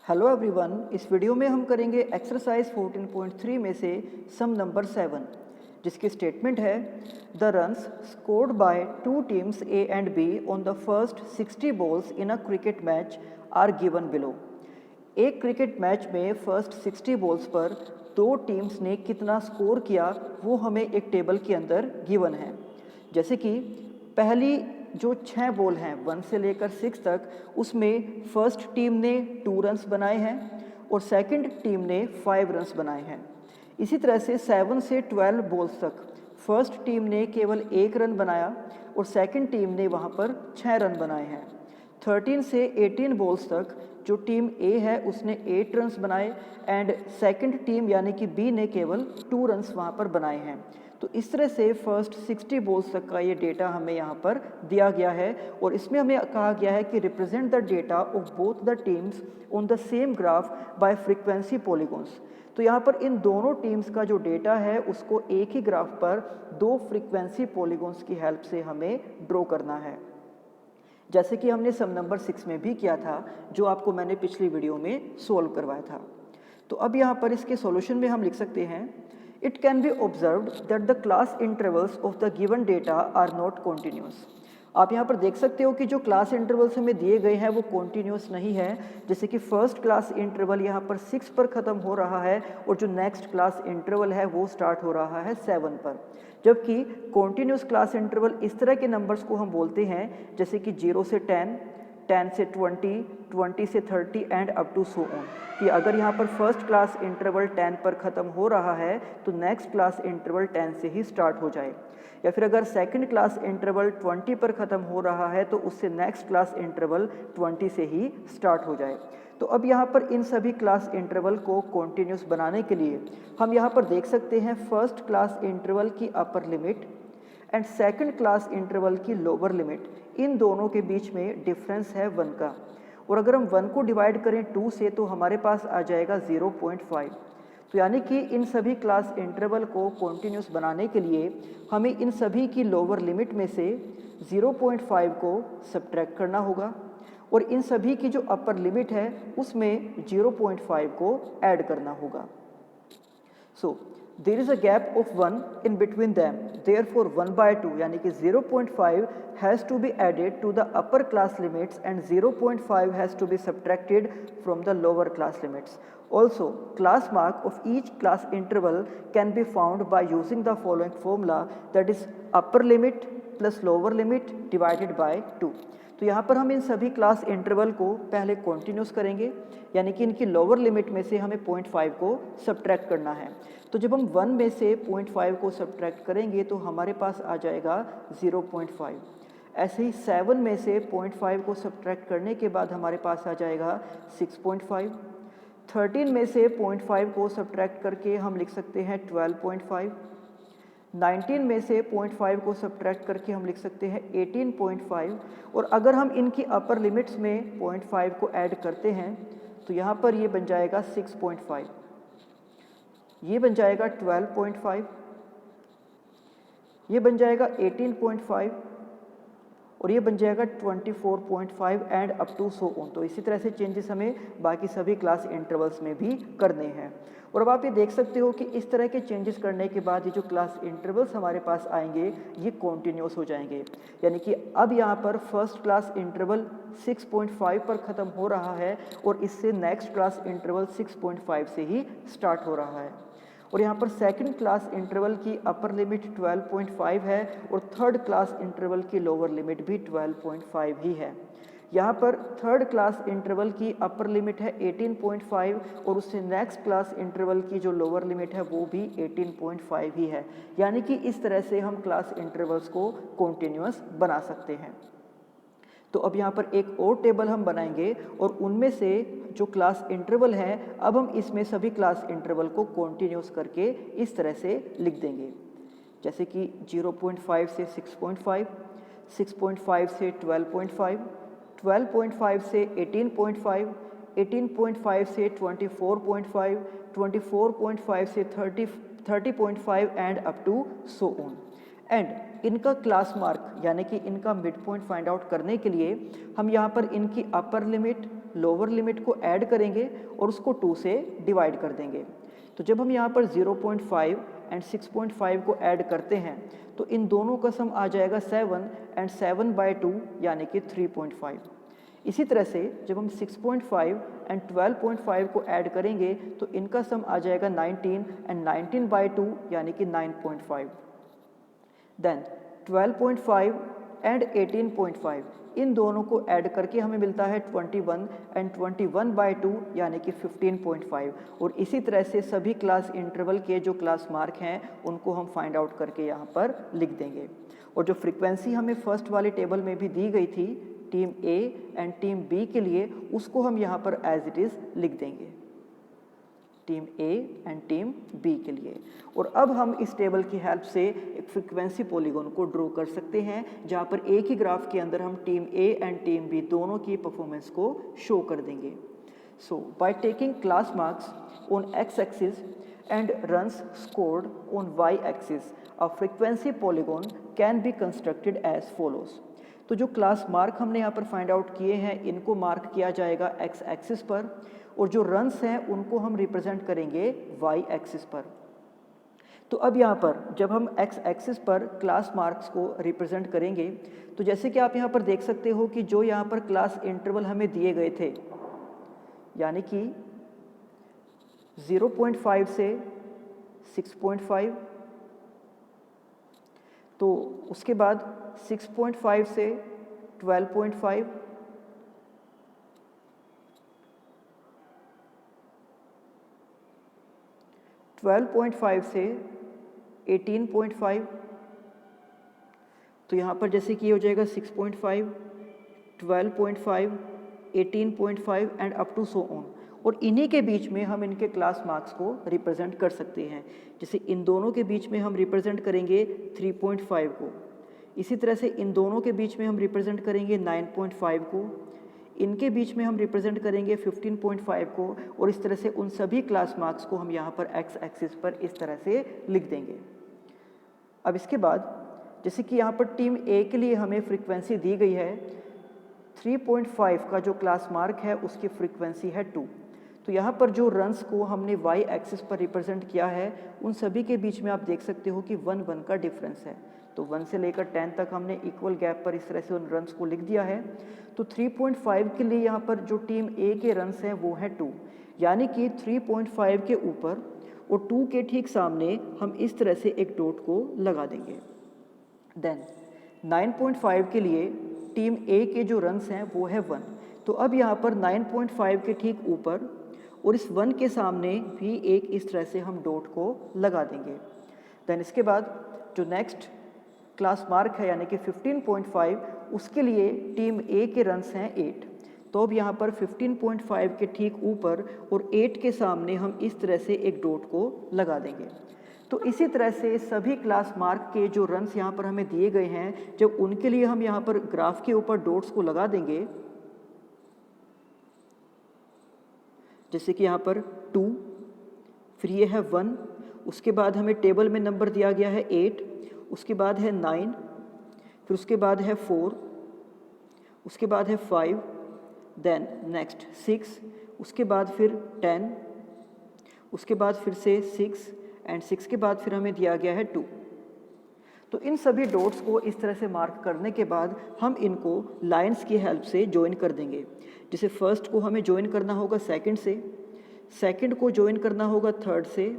Hello everyone, इस video में हम करेंगे एक्सरसाइज 14.3 में से सम नंबर 7, जिसकी स्टेटमेंट है the runs scored by two teams A and B on the first 60 balls in a cricket match are given below. एक क्रिकेट मैच में फर्स्ट 60 बॉल्स पर दो टीम्स ने कितना स्कोर किया वो हमें एक टेबल के अंदर गिवन है। जैसे कि पहली जो 6 बॉल हैं 1 से लेकर 6 तक, उसमें फर्स्ट टीम ने 2 रन्स बनाए हैं और सेकंड टीम ने 5 रन्स बनाए हैं। इसी तरह से 7 से 12 बॉल्स तक फर्स्ट टीम ने केवल 1 रन बनाया और सेकंड टीम ने वहाँ पर 6 रन बनाए हैं। 13 से 18 बॉल्स तक जो टीम ए है उसने 8 रन्स बनाए एंड सेकंड टीम यानी कि बी ने केवल 2 रन्स वहाँ पर बनाए हैं। तो इस तरह से फर्स्ट 60 बॉल्स तक का ये डेटा हमें यहाँ पर दिया गया है और इसमें हमें कहा गया है कि represent the data of both the teams on the same graph bye frequency polygons. तो यहाँ पर इन दोनों टीम्स का जो डेटा है उसको एक ही ग्राफ पर 2 फ्रीक्वेंसी पॉलीगॉन्स की हेल्प से हमें ड्रॉ करना है, जैसे कि हमने सम नंबर 6 में भी किया था, जो आपको मैंने पिछली वीडियो में सोल्व करवाया था। तो अब यहाँ पर इसके सॉल्यूशन में हम लिख सकते हैं it can be observed that the class intervals of the given data are not continuous. आप यहाँ पर देख सकते हो कि जो क्लास इंटरवल्स हमें दिए गए हैं वो कॉन्टिन्यूस नहीं है। जैसे कि फर्स्ट क्लास इंटरवल यहाँ पर 6 पर ख़त्म हो रहा है और जो नेक्स्ट क्लास इंटरवल है वो स्टार्ट हो रहा है 7 पर, जबकि कॉन्टिन्यूस क्लास इंटरवल इस तरह के नंबर्स को हम बोलते हैं जैसे कि 0 से 10, 10 से 20, 20 से 30 and up to so on. कि अगर यहाँ पर फर्स्ट क्लास इंटरवल 10 पर ख़त्म हो रहा है तो नेक्स्ट क्लास इंटरवल 10 से ही स्टार्ट हो जाए, या फिर अगर सेकंड क्लास इंटरवल 20 पर ख़त्म हो रहा है तो उससे नेक्स्ट क्लास इंटरवल 20 से ही स्टार्ट हो जाए। तो अब यहाँ पर इन सभी क्लास इंटरवल को कॉन्टिन्यूस बनाने के लिए हम यहाँ पर देख सकते हैं फर्स्ट क्लास इंटरवल की upper limit and second class interval की लोअर लिमिट, इन दोनों के बीच में डिफरेंस है 1 का। और अगर हम 1 को डिवाइड करें 2 से तो हमारे पास आ जाएगा 0.5। तो यानी कि इन सभी क्लास इंटरवल को कॉन्टिन्यूस बनाने के लिए हमें इन सभी की लोअर लिमिट में से 0.5 को सब्ट्रैक्ट करना होगा और इन सभी की जो अपर लिमिट है उसमें 0.5 को ऐड करना होगा। सो there is a gap of 1 in between them, therefore 1/2 यानी कि 0.5 has to be added to the upper class limits and 0.5 has to be subtracted from the lower class limits. Also, class mark of each class interval can be found by using the following formula, that is upper limit plus lower limit divided by 2. तो यहाँ पर हम इन सभी class interval को पहले continuous करेंगे, यानी कि इनकी लोअर लिमिट में से हमें 0.5 को सब्ट्रैक्ट करना है। तो जब हम 1 में से 0.5 को सब्ट्रैक्ट करेंगे तो हमारे पास आ जाएगा 0.5। ऐसे ही 7 में से 0.5 को सब्ट्रैक्ट करने के बाद हमारे पास आ जाएगा 6.5। 13 में से 0.5 को सब्ट्रैक्ट करके हम लिख सकते हैं 12.5। 19 में से 0.5 को सब्ट्रैक्ट करके हम लिख सकते हैं 18.5। और अगर हम इनकी अपर लिमिट्स में 0.5 को ऐड करते हैं तो यहाँ पर ये बन जाएगा 6.5, ये बन जाएगा 12.5, ये बन जाएगा 18.5 और ये बन जाएगा 24.5 and up to so on. तो इसी तरह से चेंजेस हमें बाकी सभी क्लास इंटरवल्स में भी करने हैं। और अब आप ये देख सकते हो कि इस तरह के चेंजेस करने के बाद ये जो क्लास इंटरवल्स हमारे पास आएंगे ये कॉन्टिन्यूस हो जाएंगे, यानी कि अब यहाँ पर फर्स्ट क्लास इंटरवल 6.5 पर ख़त्म हो रहा है और इससे नेक्स्ट क्लास इंटरवल 6.5 से ही स्टार्ट हो रहा है। और यहाँ पर सेकंड क्लास इंटरवल की अपर लिमिट 12.5 है और थर्ड क्लास इंटरवल की लोअर लिमिट भी 12.5 ही है। यहाँ पर थर्ड क्लास इंटरवल की अपर लिमिट है 18.5 और उससे नेक्स्ट क्लास इंटरवल की जो लोअर लिमिट है वो भी 18.5 ही है, यानी कि इस तरह से हम क्लास इंटरवल्स को कॉन्टिन्यूस बना सकते हैं। तो अब यहाँ पर एक और टेबल हम बनाएंगे और उनमें से जो क्लास इंटरवल हैं अब हम इसमें सभी क्लास इंटरवल को कॉन्टिन्यूस करके इस तरह से लिख देंगे, जैसे कि 0.5 से 6.5, 6.5 से 12.5, 12.5 से 18.5, 18.5 से 24.5, 24.5 से 30.5 and up to so on. And इनका क्लास मार्क यानी कि इनका मिड पॉइंट फाइंड आउट करने के लिए हम यहाँ पर इनकी अपर लिमिट लोअर लिमिट को ऐड करेंगे और उसको 2 से डिवाइड कर देंगे। तो जब हम यहाँ पर 0.5 एंड 6.5 को ऐड करते हैं तो इन दोनों का सम आ जाएगा 7 एंड 7/2 यानी कि 3.5। इसी तरह से जब हम 6.5 एंड 12.5 को ऐड करेंगे तो इनका सम आ जाएगा 19 एंड 19/2 यानी कि 9.5। देन 12.5 एंड 18.5 इन दोनों को ऐड करके हमें मिलता है 21 एंड 21/2 यानी कि 15.5। और इसी तरह से सभी क्लास इंटरवल के जो क्लास मार्क हैं उनको हम फाइंड आउट करके यहाँ पर लिख देंगे। और जो फ्रीक्वेंसी हमें फर्स्ट वाले टेबल में भी दी गई थी team A and team B के लिए, उसको हम यहाँ पर एज इट इज़ लिख देंगे team A and team B के लिए। और अब हम इस टेबल की हेल्प से एक फ्रीक्वेंसी पॉलीगॉन को ड्रॉ कर सकते हैं जहाँ पर एक ही ग्राफ के अंदर हम team A and team B दोनों की परफॉर्मेंस को शो कर देंगे। So by taking class marks on X axis and runs scored on Y axis a frequency polygon can be constructed as follows. तो जो क्लास मार्क हमने यहाँ पर फाइंड आउट किए हैं इनको मार्क किया जाएगा एक्स एक्सिस पर और जो रन्स हैं उनको हम रिप्रेजेंट करेंगे वाई एक्सिस पर। तो अब यहाँ पर जब हम एक्स एक्सिस पर क्लास मार्क्स को रिप्रेजेंट करेंगे तो जैसे कि आप यहाँ पर देख सकते हो कि जो यहाँ पर क्लास इंटरवल हमें दिए गए थे यानी कि 0.5 से 6.5, तो उसके बाद 6.5 से 12.5, 12.5 से 18.5, तो यहाँ पर जैसे कि हो जाएगा 6.5, 12.5, 18.5 and up to so on. और इन्हीं के बीच में हम इनके क्लास मार्क्स को रिप्रेजेंट कर सकते हैं। जैसे इन दोनों के बीच में हम रिप्रेजेंट करेंगे 3.5 को, इसी तरह से इन दोनों के बीच में हम रिप्रेजेंट करेंगे 9.5 को, इनके बीच में हम रिप्रेजेंट करेंगे 15.5 को, और इस तरह से उन सभी क्लास मार्क्स को हम यहाँ पर एक्स एक्सिस पर इस तरह से लिख देंगे। अब इसके बाद जैसे कि यहाँ पर टीम ए के लिए हमें फ्रीक्वेंसी दी गई है 3.5 का जो क्लास मार्क है उसकी फ्रीक्वेंसी है 2। तो यहाँ पर जो रन्स को हमने वाई एक्सिस पर रिप्रेजेंट किया है उन सभी के बीच में आप देख सकते हो कि 1 का डिफरेंस है। तो 1 से लेकर 10 तक हमने इक्वल गैप पर इस तरह से उन रन्स को लिख दिया है। तो 3.5 के लिए यहाँ पर जो टीम ए के रन्स हैं वो हैं 2, यानी कि 3.5 के ऊपर और 2 के ठीक सामने हम इस तरह से एक डॉट को लगा देंगे। देन 9.5 के लिए टीम ए के जो रन्स हैं वो है 1। तो अब यहाँ पर 9.5 के ठीक ऊपर और इस 1 के सामने भी एक इस तरह से हम डॉट को लगा देंगे। देन इसके बाद जो नेक्स्ट क्लास मार्क है यानी कि 15.5, उसके लिए टीम ए के रन्स हैं 8। तो अब यहाँ पर 15.5 के ठीक ऊपर और 8 के सामने हम इस तरह से एक डॉट को लगा देंगे। तो इसी तरह से सभी क्लास मार्क के जो रन्स यहाँ पर हमें दिए गए हैं जब उनके लिए हम यहाँ पर ग्राफ के ऊपर डॉट्स को लगा देंगे, जैसे कि यहाँ पर 2, फिर ये है 1, उसके बाद हमें टेबल में नंबर दिया गया है 8, उसके बाद है 9, फिर उसके बाद है 4, उसके बाद है 5, देन नेक्स्ट 6, उसके बाद फिर 10, उसके बाद फिर से 6 एंड 6 के बाद फिर हमें दिया गया है 2। तो इन सभी डॉट्स को इस तरह से मार्क करने के बाद हम इनको लाइंस की हेल्प से ज्वाइन कर देंगे। जैसे फर्स्ट को हमें ज्वाइन करना होगा सेकंड से, सेकंड को ज्वाइन करना होगा थर्ड से,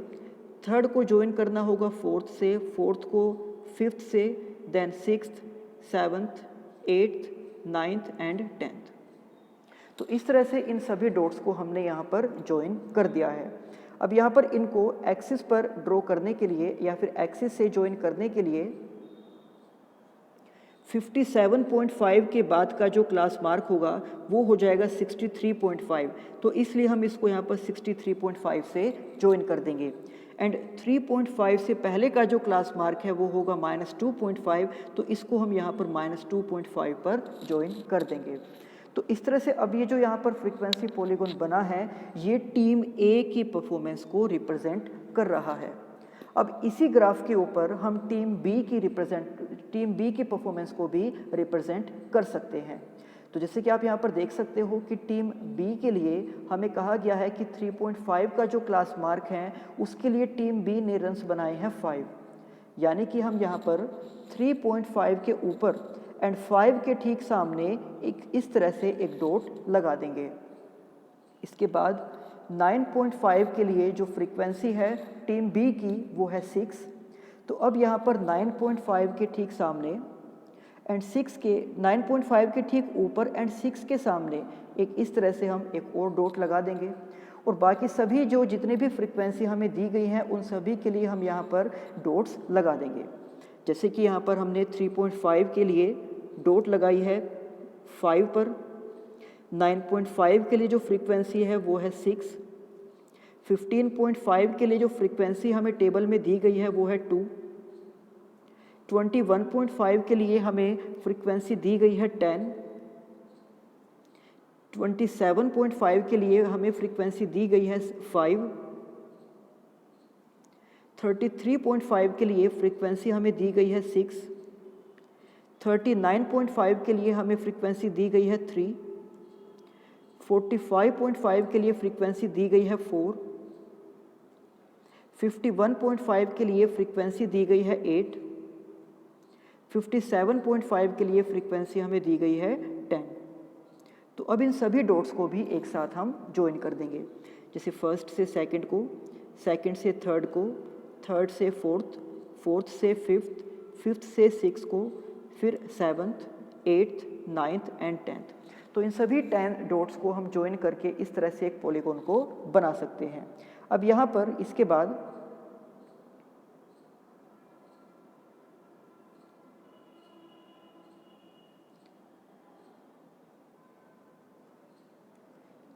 थर्ड को ज्वाइन करना होगा फोर्थ से, फोर्थ को फिफ्थ से, then sixth, seventh, eighth, ninth and 10th। तो इस तरह से इन सभी डॉट्स को हमने यहाँ पर ज्वाइन कर दिया है। अब यहाँ पर इनको एक्सिस पर ड्रॉ करने के लिए या फिर एक्सिस से ज्वाइन करने के लिए 57.5 के बाद का जो क्लास मार्क होगा वो हो जाएगा 63.5। तो इसलिए हम इसको यहाँ पर 63.5 से ज्वाइन कर देंगे। एंड 3.5 से पहले का जो क्लास मार्क है वो होगा -2.5, तो इसको हम यहाँ पर -2.5 पर ज्वाइन कर देंगे। तो इस तरह से अब ये जो यहाँ पर फ्रीक्वेंसी पॉलीगॉन बना है ये टीम ए की परफॉर्मेंस को रिप्रेजेंट कर रहा है। अब इसी ग्राफ के ऊपर हम टीम बी की परफॉर्मेंस को भी रिप्रेजेंट कर सकते हैं। तो जैसे कि आप यहाँ पर देख सकते हो कि टीम बी के लिए हमें कहा गया है कि 3.5 का जो क्लास मार्क है उसके लिए टीम बी ने रन्स बनाए हैं 5, यानी कि हम यहाँ पर 3.5 के ऊपर एंड 5 के ठीक सामने एक इस तरह से एक डॉट लगा देंगे। इसके बाद 9.5 के लिए जो फ्रीक्वेंसी है टीम बी की वो है 6, तो अब यहाँ पर 9.5 के ठीक सामने एंड 9.5 के ठीक ऊपर एंड 6 के सामने एक इस तरह से हम एक और डॉट लगा देंगे और बाकी सभी जो जितने भी फ्रीक्वेंसी हमें दी गई हैं उन सभी के लिए हम यहाँ पर डॉट्स लगा देंगे। जैसे कि यहाँ पर हमने 3.5 के लिए डॉट लगाई है 5 पर, 9.5 के लिए जो फ्रीक्वेंसी है वो है 6, 15.5 के लिए जो फ्रीक्वेंसी हमें टेबल में दी गई है वो है 2, 21.5 के लिए हमें फ्रीक्वेंसी दी गई है 10, 27.5 के लिए हमें फ्रीक्वेंसी दी गई है 5, 33.5 के लिए फ्रीक्वेंसी हमें दी गई है 6, 39.5 के लिए हमें फ्रीक्वेंसी दी गई है 3, 45.5 के लिए फ्रीक्वेंसी दी गई है 4, 51.5 के लिए फ्रीक्वेंसी दी गई है 8, 57.5 के लिए फ्रीक्वेंसी हमें दी गई है 10। तो अब इन सभी डॉट्स को भी एक साथ हम ज्वाइन कर देंगे, जैसे फर्स्ट से सेकंड को, सेकंड से थर्ड को, थर्ड से फोर्थ, फोर्थ से फिफ्थ, फिफ्थ से सिक्स को, फिर seventh, eighth, ninth and 10th। तो इन सभी 10 डॉट्स को हम ज्वाइन करके इस तरह से एक पॉलीगॉन को बना सकते हैं। अब यहाँ पर इसके बाद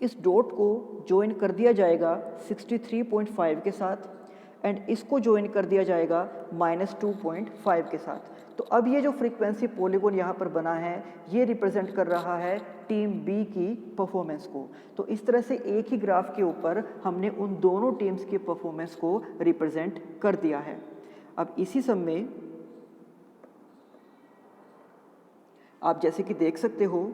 इस डॉट को ज्वाइन कर दिया जाएगा 63.5 के साथ एंड इसको ज्वाइन कर दिया जाएगा -2.5 के साथ। तो अब ये जो फ्रीक्वेंसी पॉलीगॉन यहाँ पर बना है ये रिप्रेजेंट कर रहा है टीम बी की परफॉर्मेंस को। तो इस तरह से एक ही ग्राफ के ऊपर हमने उन दोनों टीम्स की परफॉर्मेंस को रिप्रेजेंट कर दिया है। अब इसी सम में आप जैसे कि देख सकते हो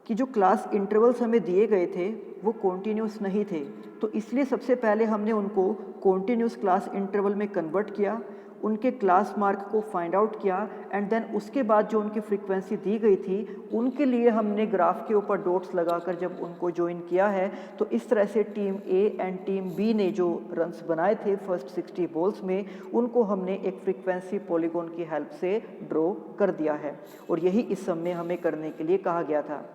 कि जो क्लास इंटरवल्स हमें दिए गए थे वो कॉन्टीन्यूस नहीं थे, तो इसलिए सबसे पहले हमने उनको कॉन्टीन्यूस क्लास इंटरवल में कन्वर्ट किया, उनके क्लास मार्क को फाइंड आउट किया एंड देन उसके बाद जो उनकी फ्रीक्वेंसी दी गई थी उनके लिए हमने ग्राफ के ऊपर डॉट्स लगाकर जब उनको ज्वाइन किया है तो इस तरह से team A and team B ने जो रन्स बनाए थे फर्स्ट 60 बॉल्स में उनको हमने एक फ्रीक्वेंसी पॉलीगॉन की हेल्प से ड्रॉ कर दिया है और यही इस सम में हमें करने के लिए कहा गया था।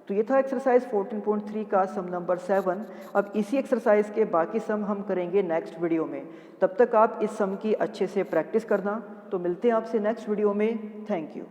तो ये था एक्सरसाइज 14.3 का सम नंबर 7। अब इसी एक्सरसाइज के बाकी सम हम करेंगे नेक्स्ट वीडियो में। तब तक आप इस सम की अच्छे से प्रैक्टिस करना। तो मिलते हैं आपसे नेक्स्ट वीडियो में। Thank you.